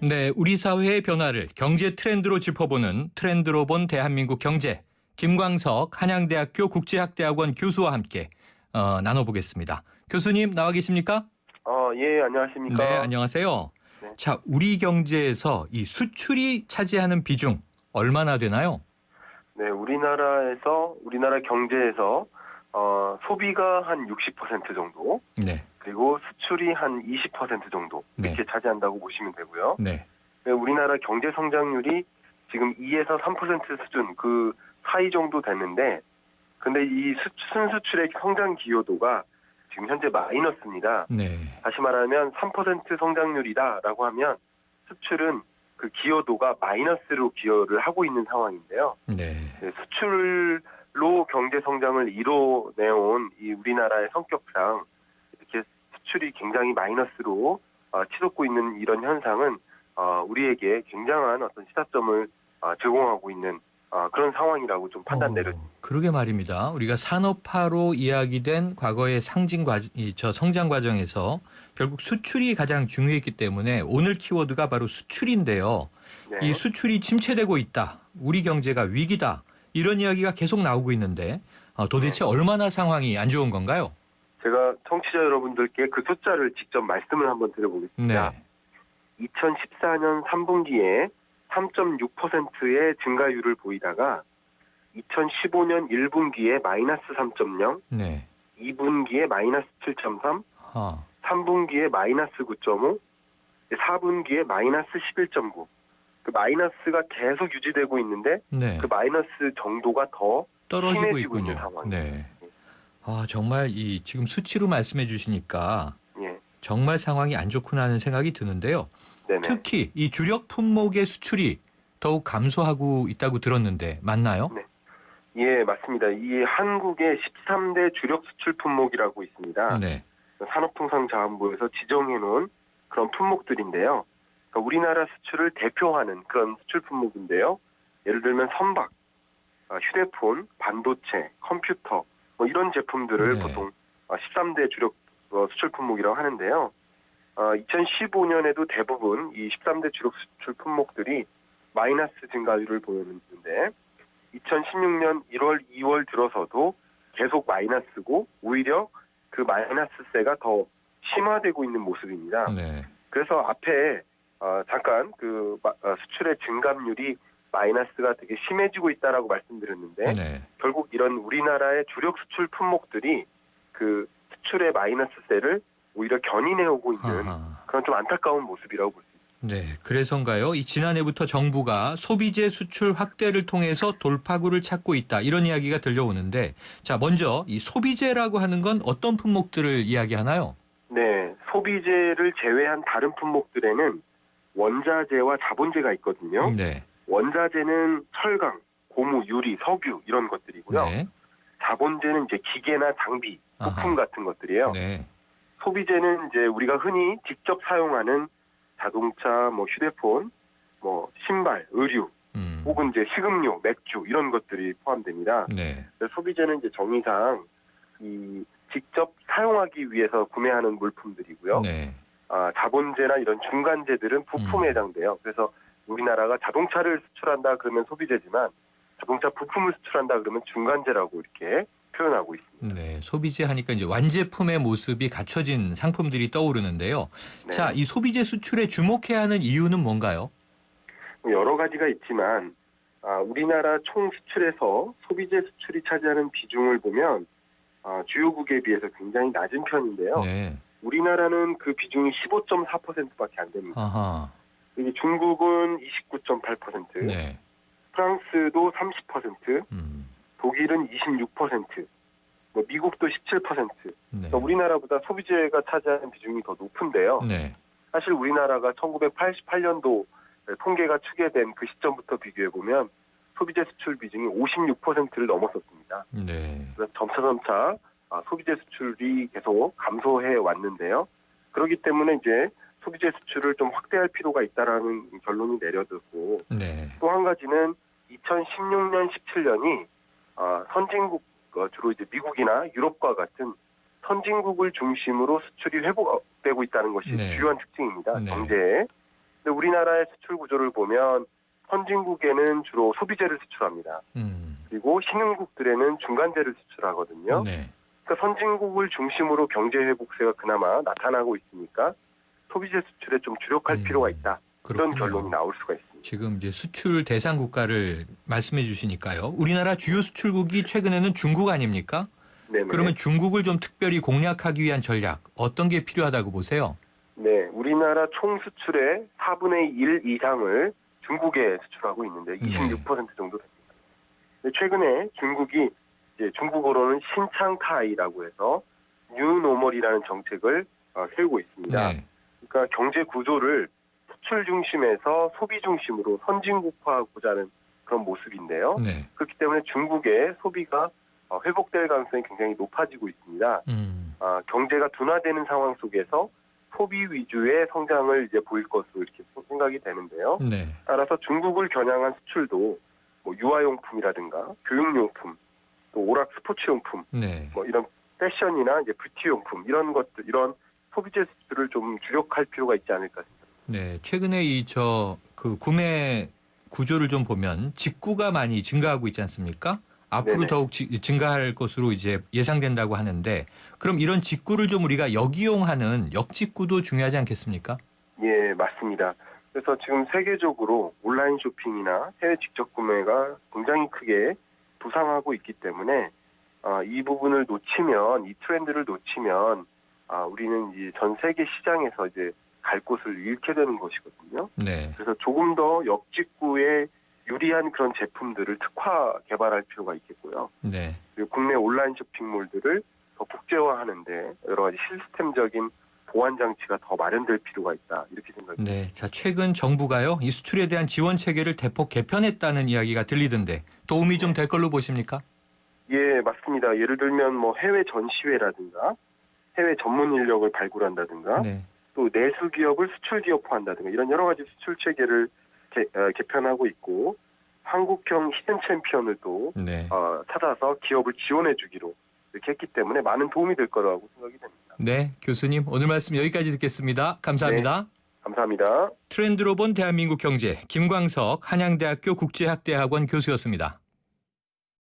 네, 우리 사회의 변화를 경제 트렌드로 짚어보는 트렌드로 본 대한민국 경제. 김광석 한양대학교 국제학대학원 교수와 함께 나눠보겠습니다. 교수님 나와 계십니까? 예, 안녕하십니까. 네, 안녕하세요. 네. 자, 우리 경제에서 이 수출이 차지하는 비중 얼마나 되나요? 네, 우리나라 경제에서 소비가 한 60% 정도, 네, 그리고 수출이 한 20% 정도 이렇게 차지한다고 보시면 되고요. 네, 네, 우리나라 경제 성장률이 지금 2에서 3% 수준 그 사이 정도 됐는데, 근데 이 순수출의 성장 기여도가 지금 현재 마이너스입니다. 네. 다시 말하면 3% 성장률이다라고 하면 수출은 그 기여도가 마이너스로 기여를 하고 있는 상황인데요. 네. 네, 수출로 경제 성장을 이뤄내온 이 우리나라의 성격상 이렇게 수출이 굉장히 마이너스로 치솟고 있는 이런 현상은 우리에게 굉장한 어떤 시사점을 제공하고 있는 그런 상황이라고 좀 판단 내려집니다. 그러게 말입니다. 우리가 산업화로 이야기된 과거의 성장 과정에서 결국 수출이 가장 중요했기 때문에 오늘 키워드가 바로 수출인데요. 네. 이 수출이 침체되고 있다. 우리 경제가 위기다. 이런 이야기가 계속 나오고 있는데 도대체 얼마나 상황이 안 좋은 건가요? 제가 청취자 여러분들께 그 숫자를 직접 말씀을 한번 드려보겠습니다. 네. 2014년 3분기에 3.6%의 증가율을 보이다가 2015년 1분기에 마이너스 3.0, 네. 2분기에 마이너스 7.3, 아, 3분기에 마이너스 9.5, 4분기에 마이너스 11.9. 그 마이너스가 계속 유지되고 있는데 네. 그 마이너스 정도가 더 떨어지고 심해지고 있는 있군요. 상황이에요. 네. 정말 이 지금 수치로 말씀해 주시니까 예, 정말 상황이 안 좋구나 하는 생각이 드는데요. 네네. 특히 이 주력 품목의 수출이 더욱 감소하고 있다고 들었는데 맞나요? 네. 예, 맞습니다. 이 한국의 13대 주력 수출 품목이라고 있습니다. 네. 산업통상자원부에서 지정해놓은 그런 품목들인데요. 그러니까 우리나라 수출을 대표하는 그런 수출 품목인데요. 예를 들면 선박, 휴대폰, 반도체, 컴퓨터 뭐 이런 제품들을 네. 보통 13대 주력 수출 품목이라고 하는데요. 2015년에도 대부분 이 13대 주력 수출 품목들이 마이너스 증가율을 보였는데 2016년 1월, 2월 들어서도 계속 마이너스고 오히려 그 마이너스세가 더 심화되고 있는 모습입니다. 네. 그래서 앞에 잠깐 그 수출의 증감률이 마이너스가 되게 심해지고 있다라고 말씀드렸는데 네. 결국 이런 우리나라의 주력 수출 품목들이 그 수출의 마이너스세를 오히려 견인해오고 있는 아하. 그런 좀 안타까운 모습이라고 볼 수 있습니다. 네. 그래서인가요? 이 지난해부터 정부가 소비재 수출 확대를 통해서 돌파구를 찾고 있다. 이런 이야기가 들려오는데 자, 먼저 이 소비재라고 하는 건 어떤 품목들을 이야기하나요? 네, 소비재를 제외한 다른 품목들에는 원자재와 자본재가 있거든요. 네. 원자재는 철강, 고무, 유리, 석유 이런 것들이고요. 네. 자본재는 이제 기계나 장비, 부품 아하. 같은 것들이에요. 네. 소비재는 이제 우리가 흔히 직접 사용하는 자동차, 뭐 휴대폰, 뭐 신발, 의류, 혹은 이제 식음료, 맥주 이런 것들이 포함됩니다. 네. 그래서 소비재는 이제 정의상 이 직접 사용하기 위해서 구매하는 물품들이고요. 네. 자본재나 이런 중간재들은 부품에 해당돼요. 그래서 우리나라가 자동차를 수출한다 그러면 소비재지만 자동차 부품을 수출한다 그러면 중간재라고 이렇게 표현하고 있습니다. 네. 소비재 하니까 이제 완제품의 모습이 갖춰진 상품들이 떠오르는데요. 네. 자, 이 소비재 수출에 주목해야 하는 이유는 뭔가요? 여러 가지가 있지만 우리나라 총 수출에서 소비재 수출이 차지하는 비중을 보면 주요국에 비해서 굉장히 낮은 편인데요. 네. 우리나라는 그 비중이 15.4%밖에 안 됩니다. 아하. 여기 중국은 29.8%, 네. 프랑스도 30%, 독일은 26%, 뭐 미국도 17%. 네. 그러니까 우리나라보다 소비재가 차지하는 비중이 더 높은데요. 네. 사실 우리나라가 1988년도 통계가 추계된 그 시점부터 비교해 보면 소비재 수출 비중이 56%를 넘었었습니다. 네. 그래서 점차 소비재 수출이 계속 감소해 왔는데요. 그렇기 때문에 이제 소비재 수출을 좀 확대할 필요가 있다라는 결론이 내려졌고 네. 또 한 가지는 2016년, 17년이 선진국 주로 이제 미국이나 유럽과 같은 선진국을 중심으로 수출이 회복되고 있다는 것이 네. 주요한 특징입니다. 네. 경제에. 근데 우리나라의 수출 구조를 보면 선진국에는 주로 소비재를 수출합니다. 그리고 신흥국들에는 중간재를 수출하거든요. 네. 그러니까 선진국을 중심으로 경제 회복세가 그나마 나타나고 있으니까 소비재 수출에 좀 주력할 필요가 있다. 이런 그렇군요. 결론이 나올 수가 있습니다. 지금 이제 수출 대상 국가를 말씀해 주시니까요. 우리나라 주요 수출국이 최근에는 중국 아닙니까? 네네. 그러면 중국을 좀 특별히 공략하기 위한 전략 어떤 게 필요하다고 보세요? 네, 우리나라 총 수출의 4분의 1 이상을 중국에 수출하고 있는데 26% 정도 됩니다. 근데 최근에 중국이 이제 중국어로는 신창타이라고 해서 뉴노멀이라는 정책을 세우고 있습니다. 네. 그러니까 경제 구조를 수출 중심에서 소비 중심으로 선진국화하고자 하는 그런 모습인데요. 네. 그렇기 때문에 중국의 소비가 회복될 가능성이 굉장히 높아지고 있습니다. 경제가 둔화되는 상황 속에서 소비 위주의 성장을 이제 보일 것으로 이렇게 생각이 되는데요. 네. 따라서 중국을 겨냥한 수출도 뭐 유아용품이라든가 교육용품, 또 오락 스포츠용품, 네. 뭐 이런 패션이나 이제 뷰티용품 이런 것들, 이런 소비재 수출을 좀 주력할 필요가 있지 않을까 싶습니다. 네. 최근에 그 구매 구조를 좀 보면 직구가 많이 증가하고 있지 않습니까? 앞으로 네네. 더욱 증가할 것으로 이제 예상된다고 하는데 그럼 이런 직구를 좀 우리가 역이용하는 역직구도 중요하지 않겠습니까? 예, 맞습니다. 그래서 지금 세계적으로 온라인 쇼핑이나 해외 직접 구매가 굉장히 크게 부상하고 있기 때문에 이 부분을 놓치면, 이 트렌드를 놓치면 우리는 이제 전 세계 시장에서 이제 갈 곳을 잃게 되는 것이거든요. 네. 그래서 조금 더 역직구에 유리한 그런 제품들을 특화 개발할 필요가 있겠고요. 네. 그리고 국내 온라인 쇼핑몰들을 더 국제화하는데 여러 가지 시스템적인 보안 장치가 더 마련될 필요가 있다. 이렇게 생각합니다. 네. 자, 최근 정부가요. 이 수출에 대한 지원 체계를 대폭 개편했다는 이야기가 들리던데 도움이 좀 될 걸로 보십니까? 예, 맞습니다. 예를 들면 뭐 해외 전시회라든가 해외 전문 인력을 발굴한다든가 네. 또 내수 기업을 수출 기업화한다든가 이런 여러 가지 수출 체계를 개편하고 있고 한국형 히든 챔피언을 또 네. 찾아서 기업을 지원해 주기로 이렇게 했기 때문에 많은 도움이 될 거라고 생각이 됩니다. 네. 교수님 오늘 말씀 여기까지 듣겠습니다. 감사합니다. 감사합니다. 트렌드로 본 대한민국 경제 김광석 한양대학교 국제학대학원 교수였습니다.